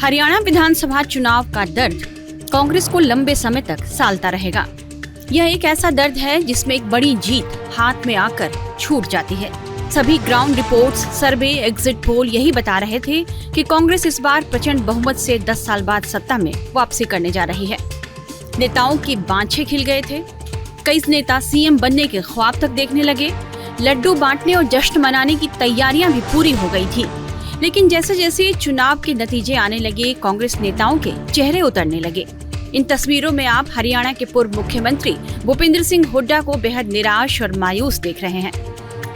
हरियाणा विधानसभा चुनाव का दर्द कांग्रेस को लंबे समय तक सालता रहेगा। यह एक ऐसा दर्द है जिसमें एक बड़ी जीत हाथ में आकर छूट जाती है। सभी ग्राउंड रिपोर्ट्स, सर्वे, एग्जिट पोल यही बता रहे थे कि कांग्रेस इस बार प्रचंड बहुमत से 10 साल बाद सत्ता में वापसी करने जा रही है। नेताओं की बांछें खिल गए थे। कई नेता सीएम बनने के ख्वाब तक देखने लगे। लड्डू बांटने और जश्न मनाने की तैयारियां भी पूरी हो गई थी। लेकिन जैसे जैसे चुनाव के नतीजे आने लगे, कांग्रेस नेताओं के चेहरे उतरने लगे। इन तस्वीरों में आप हरियाणा के पूर्व मुख्यमंत्री भूपेंद्र सिंह हुड्डा को बेहद निराश और मायूस देख रहे हैं।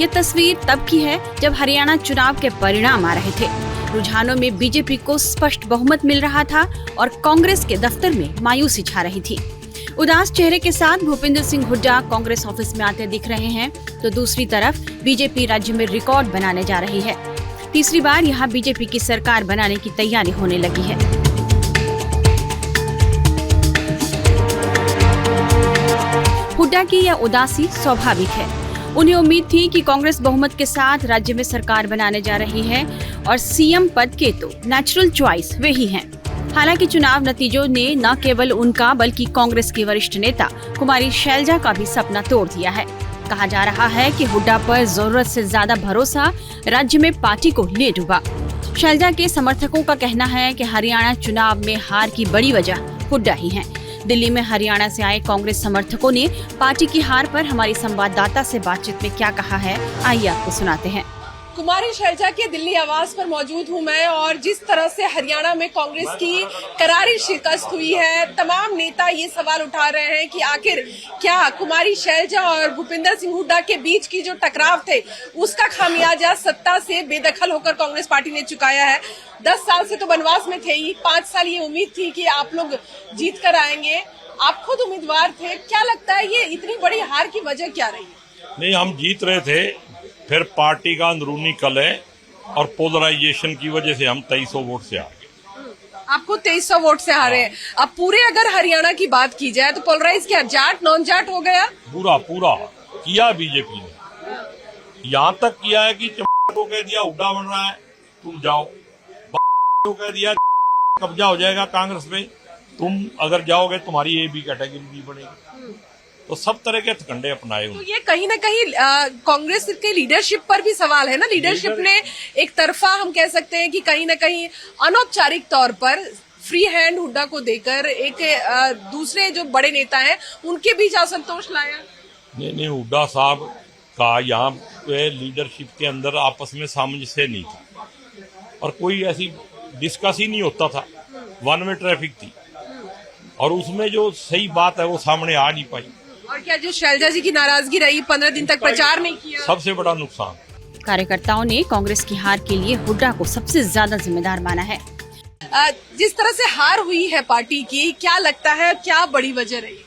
ये तस्वीर तब की है जब हरियाणा चुनाव के परिणाम आ रहे थे। रुझानों में बीजेपी को स्पष्ट बहुमत मिल रहा था और कांग्रेस के दफ्तर में मायूसी छा रही थी। उदास चेहरे के साथ भूपेंद्र सिंह हुड्डा कांग्रेस ऑफिस में आते दिख रहे हैं, तो दूसरी तरफ बीजेपी राज्य में रिकॉर्ड बनाने जा रही है। तीसरी बार यहाँ बीजेपी की सरकार बनाने की तैयारी होने लगी है। हुड्डा की यह उदासी स्वाभाविक है। उन्हें उम्मीद थी कि कांग्रेस बहुमत के साथ राज्य में सरकार बनाने जा रही है और सीएम पद के तो नेचुरल चॉइस वे ही हैं। हालांकि चुनाव नतीजों ने न केवल उनका बल्कि कांग्रेस की वरिष्ठ नेता कुमारी शैलजा का भी सपना तोड़ दिया है। कहा जा रहा है कि हुड्डा पर जरूरत से ज्यादा भरोसा राज्य में पार्टी को ले डूबा। शैलजा के समर्थकों का कहना है कि हरियाणा चुनाव में हार की बड़ी वजह हुड्डा ही है। दिल्ली में हरियाणा से आए कांग्रेस समर्थकों ने पार्टी की हार पर हमारी संवाददाता से बातचीत में क्या कहा है, आइए आपको सुनाते हैं। कुमारी शैलजा के दिल्ली आवास पर मौजूद हूं मैं, और जिस तरह से हरियाणा में कांग्रेस की करारी शिकस्त हुई है, तमाम नेता ये सवाल उठा रहे हैं कि आखिर क्या कुमारी शैलजा और भूपेंद्र सिंह हुड्डा के बीच की जो टकराव थे उसका खामियाजा सत्ता से बेदखल होकर कांग्रेस पार्टी ने चुकाया है। 10 साल से तो वनवास में थे ही, 5 साल ये उम्मीद थी कि आप लोग जीत कर आएंगे। आप खुद उम्मीदवार थे, क्या लगता है ये इतनी बड़ी हार की वजह क्या रही? नहीं, हम जीत रहे थे, फिर पार्टी का अंदरूनी कलह और पोलराइजेशन की वजह से हम 2300 वोट से हार गए। आपको 2300 वोट से हारे हैं। अब पूरे अगर हरियाणा की बात की जाए तो पोलराइज क्या जाट नॉन जाट हो गया? पूरा किया बीजेपी ने। यहाँ तक किया है कि को कह दिया हुड्डा बन रहा है, तुम जाओ। को कह दिया कब्जा हो जाएगा कांग्रेस पे, तुम अगर जाओगे तुम्हारी ए बी कैटेगरी भी बनेगी। तो सब तरह के हथकंडे अपनाए। तो ये कहीं ना कहीं कांग्रेस के लीडरशिप पर भी सवाल है ना। लीडरशिप ने एक तरफा हम कह सकते हैं कि कहीं ना कहीं अनौपचारिक तौर पर फ्री हैंड हुड्डा को देकर एक दूसरे जो बड़े नेता हैं उनके बीच असंतोष लाया। नहीं, हुड्डा साहब का यहाँ पे लीडरशिप के अंदर आपस में सामंजस्य नहीं था और कोई ऐसी डिस्कस ही नहीं होता था। वन वे ट्रैफिक थी और उसमें जो सही बात है वो सामने आ नहीं पाई। और क्या जो शैलजा जी की नाराजगी रही, 15 दिन तक प्रचार नहीं किया, सबसे बड़ा नुकसान। कार्यकर्ताओं ने कांग्रेस की हार के लिए हुड्डा को सबसे ज्यादा जिम्मेदार माना है। जिस तरह से हार हुई है पार्टी की, क्या लगता है क्या बड़ी वजह रही?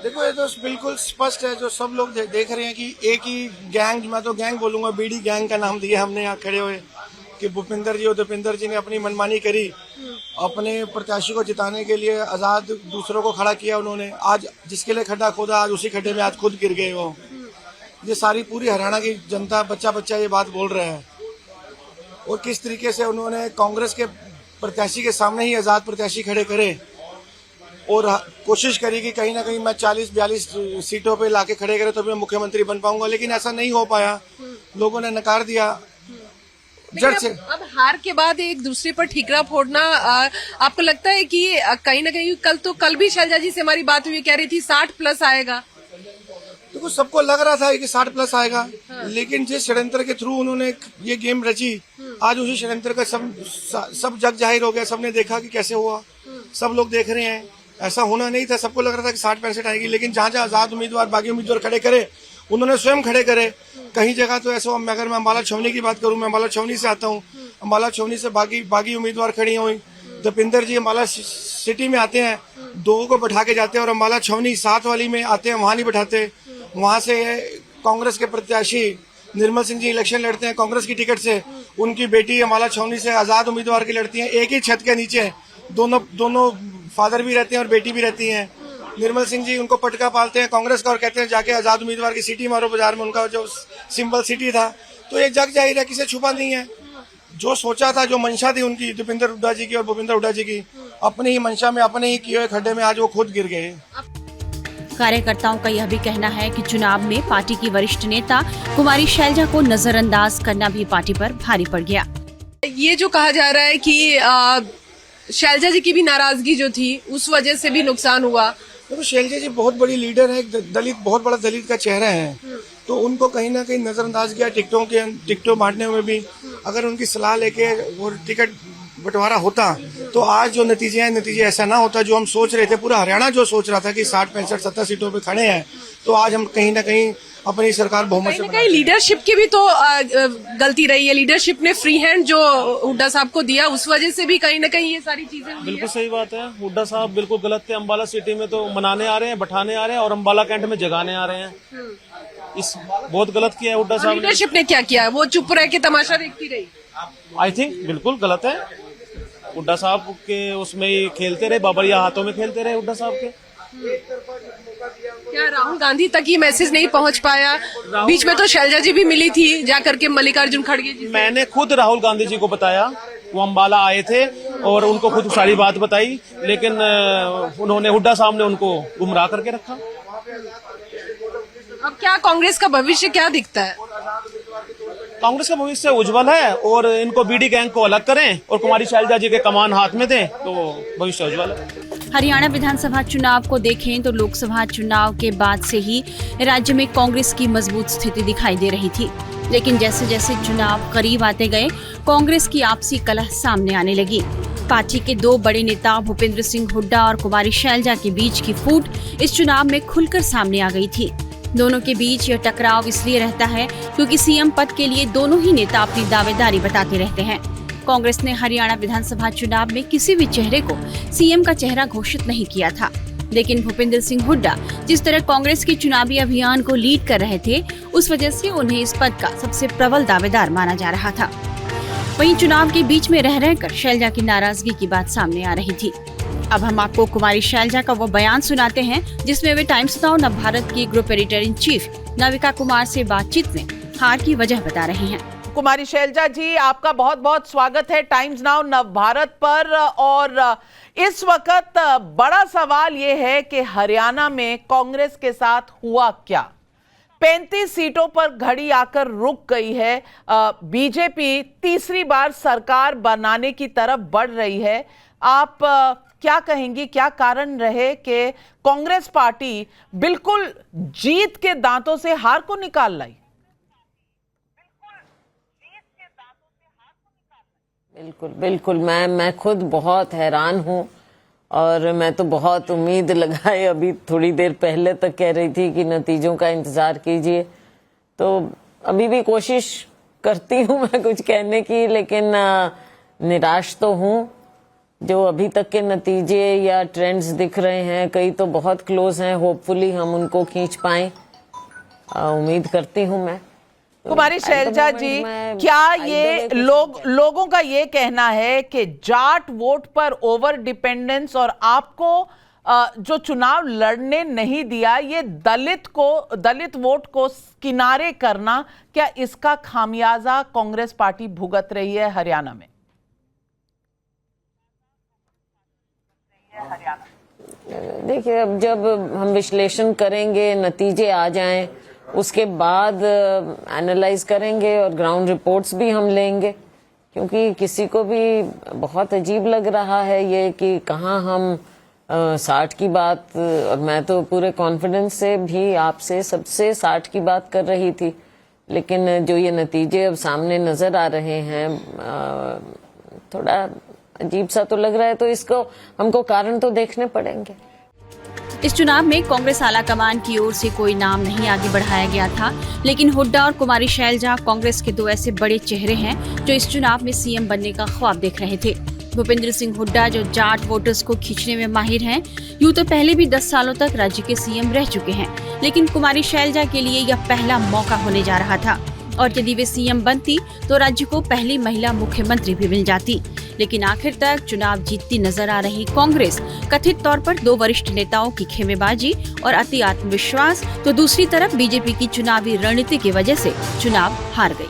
देखो, ये तो बिल्कुल स्पष्ट है, जो सब लोग देख रहे हैं कि एक ही गैंग, मैं तो गैंग बोलूंगा, बीडी गैंग का नाम दिया हमने यहाँ खड़े हुए कि भूपेंद्र जी और दीपेंद्र जी ने अपनी मनमानी करी, अपने प्रत्याशी को जिताने के लिए आजाद दूसरों को खड़ा किया उन्होंने। आज जिसके लिए खड्डा खोदा, आज उसी खड्डे में आज खुद गिर गए वो। ये सारी पूरी हरियाणा की जनता बच्चा ये बात बोल रहे हैं। और किस तरीके से उन्होंने कांग्रेस के प्रत्याशी के सामने ही आजाद प्रत्याशी खड़े करे और कोशिश करी कि कहीं ना कहीं मैं 40-42 सीटों पे लाके खड़े करे तो मैं मुख्यमंत्री बन पाऊंगा, लेकिन ऐसा नहीं हो पाया। लोगों ने नकार दिया। अब हार के बाद एक दूसरे पर ठीकरा फोड़ना, आपको लगता है कि कहीं ना कहीं कल भी शैलजा जी से हमारी बात हुई, कह रही थी 60+ आएगा। देखो, सबको लग रहा था कि 60+ आएगा, लेकिन जिस षड्यंत्र के थ्रू उन्होंने ये गेम रची, आज उसी षड्यंत्र का सब जग जाहिर हो गया। सबने देखा कि कैसे हुआ, सब लोग देख रहे हैं। ऐसा होना नहीं था, सबको लग रहा था कि 60-65 आएगी, लेकिन जहाँ जहाँ आजाद उम्मीदवार, बागी उम्मीदवार खड़े करे, उन्होंने स्वयं खड़े करे। कहीं जगह तो ऐसा, अगर मैं अम्बाला छावनी की बात करूं, मैं अम्बाला छावनी से आता हूं, अम्बाला छावनी से बागी उम्मीदवार खड़ी हुई। दीपेंद्र जी अम्बाला सिटी में आते हैं, 2 को बैठा के जाते हैं और अम्बाला छावनी 7 वाली में आते हैं, वहां नहीं बैठाते। वहां से कांग्रेस के प्रत्याशी निर्मल सिंह जी इलेक्शन लड़ते हैं कांग्रेस की टिकट से, उनकी बेटी अम्बाला छावनी से आजाद उम्मीदवार की लड़ती है। एक ही छत के नीचे दोनों फादर भी रहते हैं और बेटी भी रहती है। निर्मल सिंह जी उनको पटका पालते हैं कांग्रेस का और कहते हैं जाके आजाद उम्मीदवार की सीटी मारो बाजार में, उनका जो सिंबल सिटी था। तो ये जग जाहिर है, किसी छुपा नहीं है। जो सोचा था, जो मंशा थी उनकी, दीपेंद्र हुड्डा जी की और भूपेंद्र हुड्डा जी की, अपनी ही मंशा में, अपने ही किए हुए खड्डे में आज वो खुद गिर गए। कार्यकर्ताओं का यह भी कहना है कि चुनाव में पार्टी की वरिष्ठ नेता कुमारी शैलजा को नजरअंदाज करना भी पार्टी पर भारी पड़ गया। ये जो कहा जा रहा है कि शैलजा जी की भी नाराजगी जो थी उस वजह से भी नुकसान हुआ। देखो, शैलजा जी बहुत बड़ी लीडर है, दलित, बहुत बड़ा दलित का चेहरा है, तो उनको कहीं ना कहीं नजरअंदाज किया। टिकटों बांटने में भी अगर उनकी सलाह लेके वो टिकट बंटवारा होता तो आज जो नतीजे हैं, नतीजे ऐसा ना होता जो हम सोच रहे थे। पूरा हरियाणा जो सोच रहा था कि 60, 65, 70 सीटों पे खड़े हैं, तो आज हम कहीं ना कहीं अपनी सरकार बहुमत से कहीं लीडरशिप की भी तो गलती रही है। लीडरशिप ने फ्री हैंड जो हुड्डा साहब को दिया, उस वजह से भी कहीं ना कहीं ये सारी चीजें हुई। बिल्कुल सही बात है, हुड्डा साहब बिल्कुल गलत थे। अम्बाला सिटी में तो मनाने आ रहे हैं, बैठाने आ रहे हैं, और अम्बाला कैंट में जगाने आ रहे हैं। इस बहुत गलत किया है हुड्डा साहब ने। लीडरशिप ने क्या किया? वो चुप रह के तमाशा देखती रही। आई थिंक बिल्कुल गलत है। हुड्डा साहब के उसमें ही खेलते रहे, बाबरिया हाथों में खेलते रहे हुड्डा साहब के। क्या राहुल गांधी तक ये मैसेज नहीं पहुंच पाया? बीच में तो शैलजा जी भी मिली थी जाकर के मल्लिकार्जुन खड़गे जी। मैंने खुद राहुल गांधी जी को बताया, वो अम्बाला आए थे और उनको खुद सारी बात बताई, लेकिन उन्होंने, हुड्डा साहब ने उनको गुमराह करके रखा। अब क्या कांग्रेस का भविष्य क्या दिखता है? कांग्रेस का भविष्य उज्जवल है, और इनको बीडी गैंग को अलग करें और कुमारी शैलजा जी के कमान हाथ में दें तो भविष्य उज्जवल है। हरियाणा विधानसभा चुनाव को देखें तो लोकसभा चुनाव के बाद से ही राज्य में कांग्रेस की मजबूत स्थिति दिखाई दे रही थी, लेकिन जैसे जैसे चुनाव करीब आते गए, कांग्रेस की आपसी कलह सामने आने लगी। पार्टी के दो बड़े नेता भूपेंद्र सिंह हुड्डा और कुमारी शैलजा के बीच की फूट इस चुनाव में खुलकर सामने आ गई थी। दोनों के बीच यह टकराव इसलिए रहता है क्योंकि सीएम पद के लिए दोनों ही नेता अपनी दावेदारी बताते रहते हैं। कांग्रेस ने हरियाणा विधानसभा चुनाव में किसी भी चेहरे को सीएम का चेहरा घोषित नहीं किया था, लेकिन भूपेंद्र सिंह हुड्डा जिस तरह कांग्रेस के चुनावी अभियान को लीड कर रहे थे, उस वजह से उन्हें इस पद का सबसे प्रबल दावेदार माना जा रहा था। वहीं चुनाव के बीच में रह रहकर शैलजा की नाराजगी की बात सामने आ रही थी। अब हम आपको कुमारी शैलजा का वो बयान सुनाते हैं जिसमें वे टाइम्स नाउ नवभारत की group editor in chief Navika Kumar से बातचीत में हार की वजह बता रहे हैं। कुमारी शैलजा जी, आपका बहुत बहुत स्वागत है टाइम्स नाउ नवभारत पर। और इस वक्त बड़ा सवाल ये है कि हरियाणा में कांग्रेस के साथ हुआ क्या? 35 सीटों पर घड़ी आकर रुक गई है। बीजेपी तीसरी बार सरकार बनाने की तरफ बढ़ रही है। आप क्या कहेंगी, क्या कारण रहे कि कांग्रेस पार्टी बिल्कुल जीत के दांतों से हार को निकाल लाई? बिल्कुल बिल्कुल, मैं खुद बहुत हैरान हूँ, और मैं तो बहुत उम्मीद लगाए अभी थोड़ी देर पहले तक कह रही थी कि नतीजों का इंतजार कीजिए, तो अभी भी कोशिश करती हूँ मैं कुछ कहने की, लेकिन निराश तो हूँ। जो अभी तक के नतीजे या ट्रेंड्स दिख रहे हैं, कई तो बहुत क्लोज हैं, होपफुली हम उनको खींच पाएं, उम्मीद करती हूँ मैं। कुमारी शैलजा जी, क्या ये लोगों का ये कहना है कि जाट वोट पर ओवर डिपेंडेंस और आपको जो चुनाव लड़ने नहीं दिया, ये दलित वोट को किनारे करना, क्या इसका खामियाजा कांग्रेस पार्टी भुगत रही है हरियाणा में? देखिए, अब जब हम विश्लेषण करेंगे, नतीजे आ जाएं, उसके बाद एनालाइज करेंगे और ग्राउंड रिपोर्ट्स भी हम लेंगे, क्योंकि किसी को भी बहुत अजीब लग रहा है ये कि कहाँ हम 60 की बात, और मैं तो पूरे कॉन्फिडेंस से भी आपसे सबसे 60 की बात कर रही थी, लेकिन जो ये नतीजे अब सामने नजर आ रहे हैं, थोड़ा अजीब सा तो लग रहा है, तो इसको हमको कारण तो देखने पड़ेंगे। इस चुनाव में कांग्रेस आलाकमान की ओर से कोई नाम नहीं आगे बढ़ाया गया था, लेकिन हुड्डा और कुमारी शैलजा कांग्रेस के दो ऐसे बड़े चेहरे हैं जो इस चुनाव में सीएम बनने का ख्वाब देख रहे थे। भूपेंद्र सिंह हुड्डा जो जाट वोटर्स को खींचने में माहिर हैं, यूं तो पहले भी 10 सालों तक राज्य के सीएम रह चुके हैं, लेकिन कुमारी शैलजा के लिए यह पहला मौका होने जा रहा था, और यदि वे सीएम बनती तो राज्य को पहली महिला मुख्यमंत्री भी मिल जाती। लेकिन आखिर तक चुनाव जीतती नजर आ रही कांग्रेस कथित तौर पर दो वरिष्ठ नेताओं की खेमेबाजी और अति आत्मविश्वास, तो दूसरी तरफ बीजेपी की चुनावी रणनीति की वजह से चुनाव हार गई।